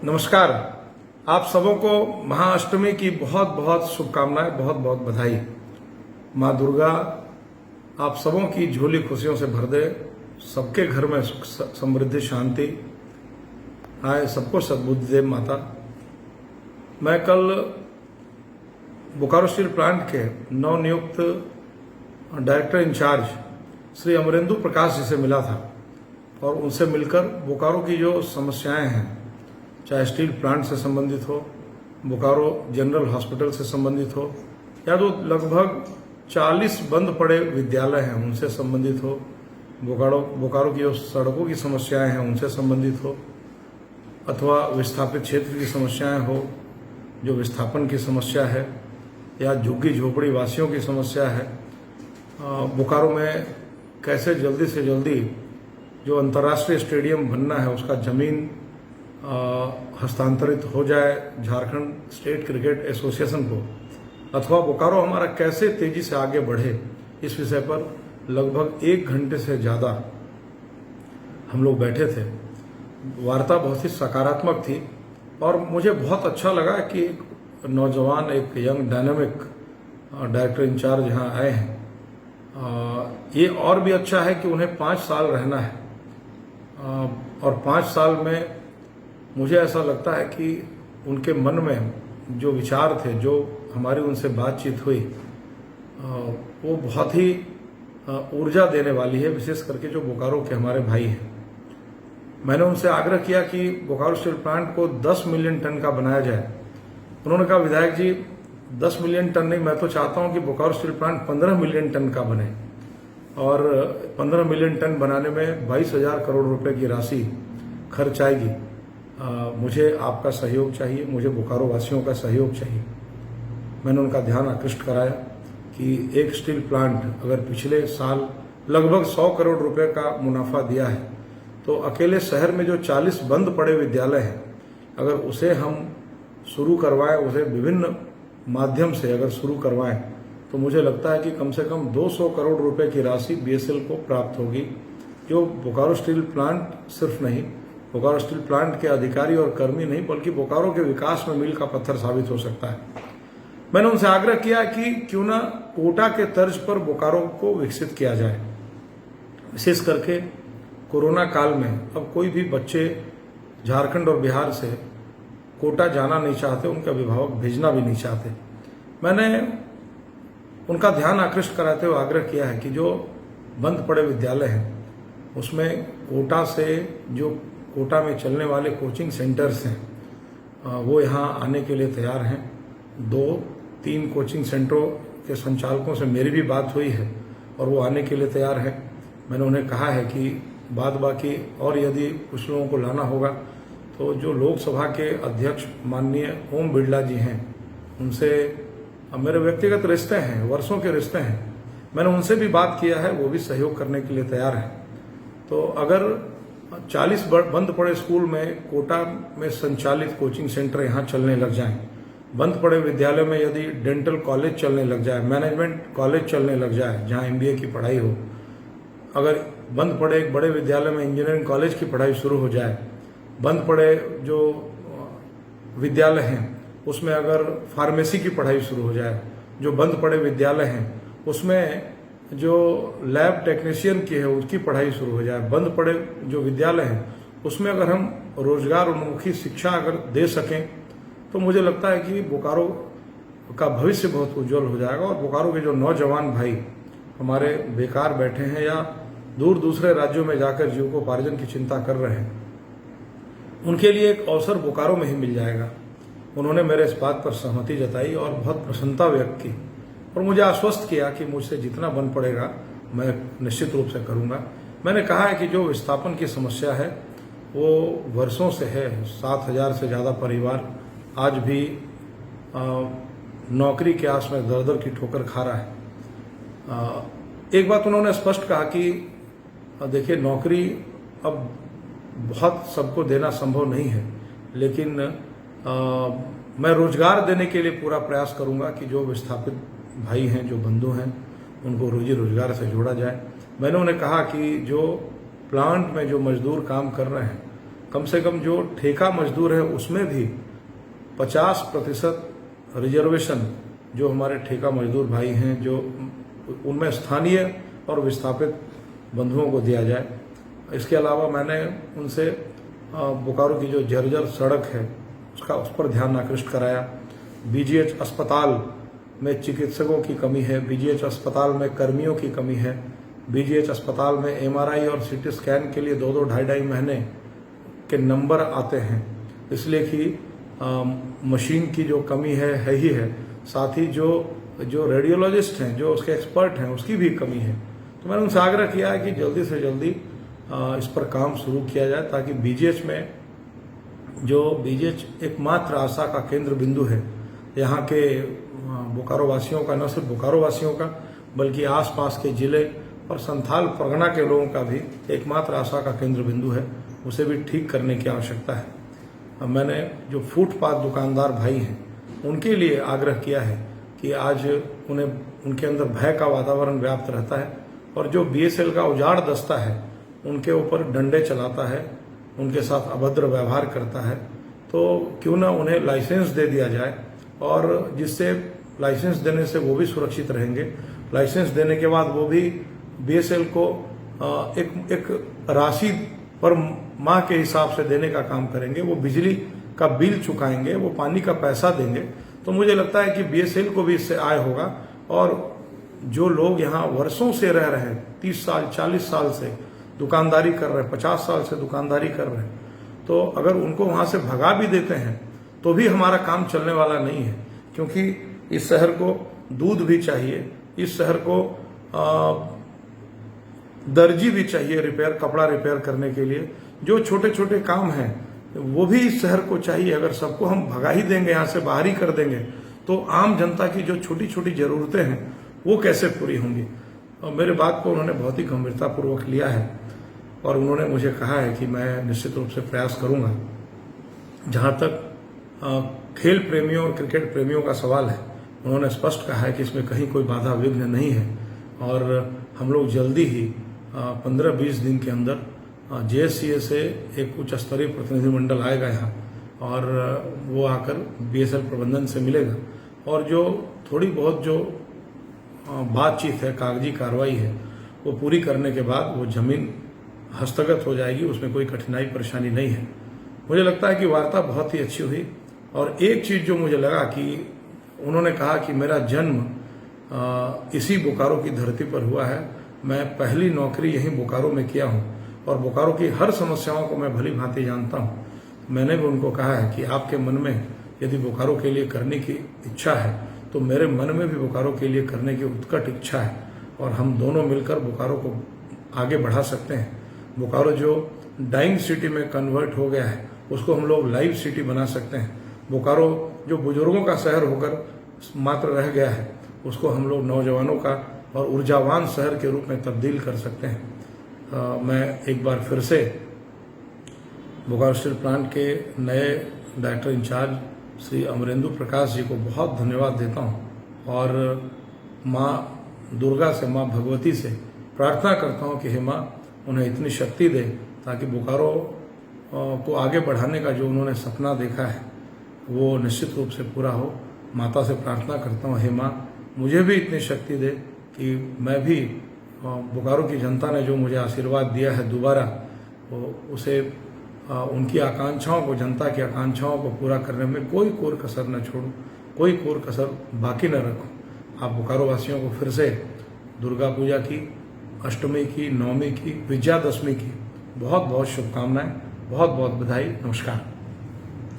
नमस्कार। आप सबों को महाअष्टमी की बहुत बहुत शुभकामनाएं, बहुत बहुत बधाई। माँ दुर्गा आप सबों की झोली खुशियों से भर दे, सबके घर में सुख समृद्धि शांति आए, सबको सद्बुद्धि दे माता। मैं कल बोकारो स्टील प्लांट के नवनियुक्त डायरेक्टर इंचार्ज श्री अमरेंदु प्रकाश जी से मिला था और उनसे मिलकर बोकारो की जो समस्याएं हैं, चाहे स्टील प्लांट से संबंधित हो, बोकारो जनरल हॉस्पिटल से संबंधित हो, या जो लगभग 40 बंद पड़े विद्यालय हैं उनसे संबंधित हो, बोकारो की जो सड़कों की समस्याएं हैं उनसे संबंधित हो, अथवा विस्थापित क्षेत्र की समस्याएं हो, जो विस्थापन की समस्या है, या झुग्गी झोपड़ी वासियों की समस्या है। बोकारो में कैसे जल्दी से जल्दी जो अंतर्राष्ट्रीय स्टेडियम बनना है उसका जमीन हस्तांतरित हो जाए झारखंड स्टेट क्रिकेट एसोसिएशन को, अथवा बोकारो हमारा कैसे तेजी से आगे बढ़े, इस विषय पर लगभग 1 घंटे से ज़्यादा हम लोग बैठे थे। वार्ता बहुत ही सकारात्मक थी और मुझे बहुत अच्छा लगा कि एक नौजवान, एक यंग डायनामिक डायरेक्टर इंचार्ज यहाँ आए हैं। ये और भी अच्छा है कि उन्हें 5 साल रहना है और 5 साल में मुझे ऐसा लगता है कि उनके मन में जो विचार थे, जो हमारी उनसे बातचीत हुई, वो बहुत ही ऊर्जा देने वाली है, विशेष करके जो बोकारो के हमारे भाई हैं। मैंने उनसे आग्रह किया कि बोकारो स्टील प्लांट को 10 मिलियन टन का बनाया जाए। उन्होंने कहा, विधायक जी 10 मिलियन टन नहीं, मैं तो चाहता हूं कि Bokaro steel plant 15 million ton का बने, और 15 मिलियन टन बनाने में 22,000 करोड़ रुपए की राशि खर्च आएगी। मुझे आपका सहयोग चाहिए, मुझे बोकारो वासियों का सहयोग चाहिए। मैंने उनका ध्यान आकृष्ट कराया कि एक स्टील प्लांट अगर पिछले साल लगभग 100 करोड़ रुपए का मुनाफा दिया है, तो अकेले शहर में जो 40 बंद पड़े विद्यालय हैं, अगर उसे हम शुरू करवाएं, उसे विभिन्न माध्यम से अगर शुरू करवाएं, तो मुझे लगता है कि कम से कम 200 करोड़ रुपए की राशि बीएसएल को प्राप्त होगी, जो बोकारो स्टील प्लांट सिर्फ नहीं, बोकारो स्टील प्लांट के अधिकारी और कर्मी नहीं, बल्कि बोकारो के विकास में मील का पत्थर साबित हो सकता है। मैंने उनसे आग्रह किया कि क्यों ना कोटा के तर्ज पर बोकारो को विकसित किया जाए। विशेष करके कोरोना काल में अब कोई भी बच्चे झारखंड और बिहार से कोटा जाना नहीं चाहते, उनके अभिभावक भेजना भी नहीं चाहते। मैंने उनका ध्यान आकृष्ट कराते हुए आग्रह किया है कि जो बंद पड़े विद्यालय हैं उसमें कोटा से, जो कोटा में चलने वाले कोचिंग सेंटर्स हैं, वो यहाँ आने के लिए तैयार हैं। 2-3 कोचिंग सेंटरों के संचालकों से मेरी भी बात हुई है और वो आने के लिए तैयार है। मैंने उन्हें कहा है कि बाद बाकी और यदि कुछ लोगों को लाना होगा तो जो लोकसभा के अध्यक्ष माननीय ओम बिरला जी हैं, उनसे मेरे व्यक्तिगत रिश्ते हैं, वर्षों के रिश्ते हैं, मैंने उनसे भी बात किया है, वो भी सहयोग करने के लिए तैयार है। तो अगर 40 बंद पड़े स्कूल में कोटा में संचालित कोचिंग सेंटर यहाँ चलने लग जाएं, बंद पड़े विद्यालय में यदि डेंटल कॉलेज चलने लग जाए, मैनेजमेंट कॉलेज चलने लग जाए जहाँ MBA की पढ़ाई हो, अगर बंद पड़े एक बड़े विद्यालय में इंजीनियरिंग कॉलेज की पढ़ाई शुरू हो जाए, बंद पड़े जो विद्यालय हैं उसमें अगर फार्मेसी की पढ़ाई शुरू हो जाए, जो बंद पड़े विद्यालय हैं उसमें जो लैब टेक्नीशियन की है उसकी पढ़ाई शुरू हो जाए, बंद पड़े जो विद्यालय हैं उसमें अगर हम रोजगार उन्मुखी शिक्षा अगर दे सकें, तो मुझे लगता है कि बोकारो का भविष्य बहुत उज्जवल हो जाएगा। और बोकारो के जो नौजवान भाई हमारे बेकार बैठे हैं या दूर दूसरे राज्यों में जाकर जीविकोपार्जन की चिंता कर रहे हैं, उनके लिए एक अवसर बोकारो में ही मिल जाएगा। उन्होंने मेरे इस बात पर सहमति जताई और बहुत प्रसन्नता व्यक्त की और मुझे आश्वस्त किया कि मुझसे जितना बन पड़ेगा मैं निश्चित रूप से करूंगा। मैंने कहा है कि जो विस्थापन की समस्या है वो वर्षों से है। 7,000 से ज़्यादा परिवार आज भी नौकरी के आस में दर दर की ठोकर खा रहा है। एक बात उन्होंने स्पष्ट कहा कि देखिए, नौकरी अब बहुत सबको देना संभव नहीं है, लेकिन मैं रोजगार देने के लिए पूरा प्रयास करूंगा कि जो विस्थापित भाई हैं, जो बंधु हैं, उनको रोजी रोजगार से जोड़ा जाए। मैंने उन्हें कहा कि जो प्लांट में जो मजदूर काम कर रहे हैं, कम से कम जो ठेका मजदूर है उसमें भी 50% रिजर्वेशन जो हमारे ठेका मजदूर भाई हैं जो उनमें स्थानीय और विस्थापित बंधुओं को दिया जाए। इसके अलावा मैंने उनसे बोकारो की जो जर्जर सड़क है उस पर ध्यान आकृष्ट कराया। बीजीएच अस्पताल में चिकित्सकों की कमी है, बीजीएच अस्पताल में कर्मियों की कमी है, बीजीएच अस्पताल में एमआरआई और सीटी स्कैन के लिए 2-2 ढाई महीने के नंबर आते हैं, इसलिए कि मशीन की जो कमी है ही है। साथ ही जो रेडियोलॉजिस्ट हैं, जो उसके एक्सपर्ट हैं, उसकी भी कमी है। तो मैंने उनसे आग्रह किया है कि जल्दी से जल्दी इस पर काम शुरू किया जाए, ताकि बीजीएच में जो बीजीएच एकमात्र आशा का केंद्र बिंदु है यहाँ के बोकारो वासियों का, न सिर्फ बोकारो वासियों का बल्कि आसपास के जिले और संथाल परगना के लोगों का भी एकमात्र आशा का केंद्र बिंदु है, उसे भी ठीक करने की आवश्यकता है। अब मैंने जो फुटपाथ दुकानदार भाई हैं उनके लिए आग्रह किया है कि आज उनके अंदर भय का वातावरण व्याप्त रहता है और जो बीएसएल का उजाड़ दस्ता है उनके ऊपर डंडे चलाता है, उनके साथ अभद्र व्यवहार करता है, तो क्यों ना उन्हें लाइसेंस दे दिया जाए और जिससे लाइसेंस देने से वो भी सुरक्षित रहेंगे। लाइसेंस देने के बाद वो भी बीएसएल को एक राशि पर माह के हिसाब से देने का काम करेंगे, वो बिजली का बिल चुकाएंगे, वो पानी का पैसा देंगे। तो मुझे लगता है कि बीएसएल को भी इससे आय होगा और जो लोग यहाँ वर्षों से रह रहे हैं, 30 साल 40 साल से दुकानदारी कर रहे हैं, 50 साल से दुकानदारी कर रहे हैं, तो अगर उनको वहां से भगा भी देते हैं तो भी हमारा काम चलने वाला नहीं है, क्योंकि इस शहर को दूध भी चाहिए, इस शहर को दर्जी भी चाहिए रिपेयर, कपड़ा रिपेयर करने के लिए। जो छोटे छोटे काम हैं वो भी इस शहर को चाहिए। अगर सबको हम भगा ही देंगे, यहाँ से बाहर ही कर देंगे, तो आम जनता की जो छोटी छोटी जरूरतें हैं वो कैसे पूरी होंगी। और मेरे बात को उन्होंने बहुत ही गंभीरतापूर्वक लिया है और उन्होंने मुझे कहा है कि मैं निश्चित रूप से प्रयास करूंगा। जहां तक खेल प्रेमियों और क्रिकेट प्रेमियों का सवाल है, उन्होंने स्पष्ट कहा है कि इसमें कहीं कोई बाधा विघ्न नहीं है और हम लोग जल्दी ही 15-20 दिन के अंदर जेएससीए से एक उच्च स्तरीय प्रतिनिधिमंडल आएगा यहाँ और वो आकर बीएसएल प्रबंधन से मिलेगा और जो थोड़ी बहुत जो बातचीत है, कागजी कार्रवाई है, वो पूरी करने के बाद वो जमीन हस्तगत हो जाएगी। उसमें कोई कठिनाई परेशानी नहीं है। मुझे लगता है कि वार्ता बहुत ही अच्छी हुई और एक चीज जो मुझे लगा कि उन्होंने कहा कि मेरा जन्म इसी बोकारो की धरती पर हुआ है, मैं पहली नौकरी यहीं बोकारो में किया हूं और बोकारो की हर समस्याओं को मैं भली भांति जानता हूं। मैंने भी उनको कहा है कि आपके मन में यदि बोकारो के लिए करने की इच्छा है तो मेरे मन में भी बोकारो के लिए करने की उत्कट इच्छा है और हम दोनों मिलकर बोकारो को आगे बढ़ा सकते हैं। बोकारो जो डाइंग सिटी में कन्वर्ट हो गया है उसको हम लोग लाइव सिटी बना सकते हैं। बोकारो जो बुजुर्गों का शहर होकर मात्र रह गया है उसको हम लोग नौजवानों का और ऊर्जावान शहर के रूप में तब्दील कर सकते हैं। मैं एक बार फिर से बोकारो स्टील प्लांट के नए डायरेक्टर इंचार्ज श्री अमरेंदु प्रकाश जी को बहुत धन्यवाद देता हूं और माँ दुर्गा से, माँ भगवती से प्रार्थना करता हूं कि हे माँ उन्हें इतनी शक्ति दे ताकि बोकारो को आगे बढ़ाने का जो उन्होंने सपना देखा है वो निश्चित रूप से पूरा हो। माता से प्रार्थना करता हूँ, हे माँ मुझे भी इतनी शक्ति दे कि मैं भी बोकारो की जनता ने जो मुझे आशीर्वाद दिया है दोबारा उसे उनकी आकांक्षाओं को, जनता की आकांक्षाओं को पूरा करने में कोई कोर कसर न छोड़ूं, कोई कोर कसर बाकी न रखूं। आप बोकारो वासियों को फिर से दुर्गा पूजा की, अष्टमी की, नवमी की, विजयादशमी की बहुत बहुत शुभकामनाएं, बहुत बहुत बधाई। नमस्कार।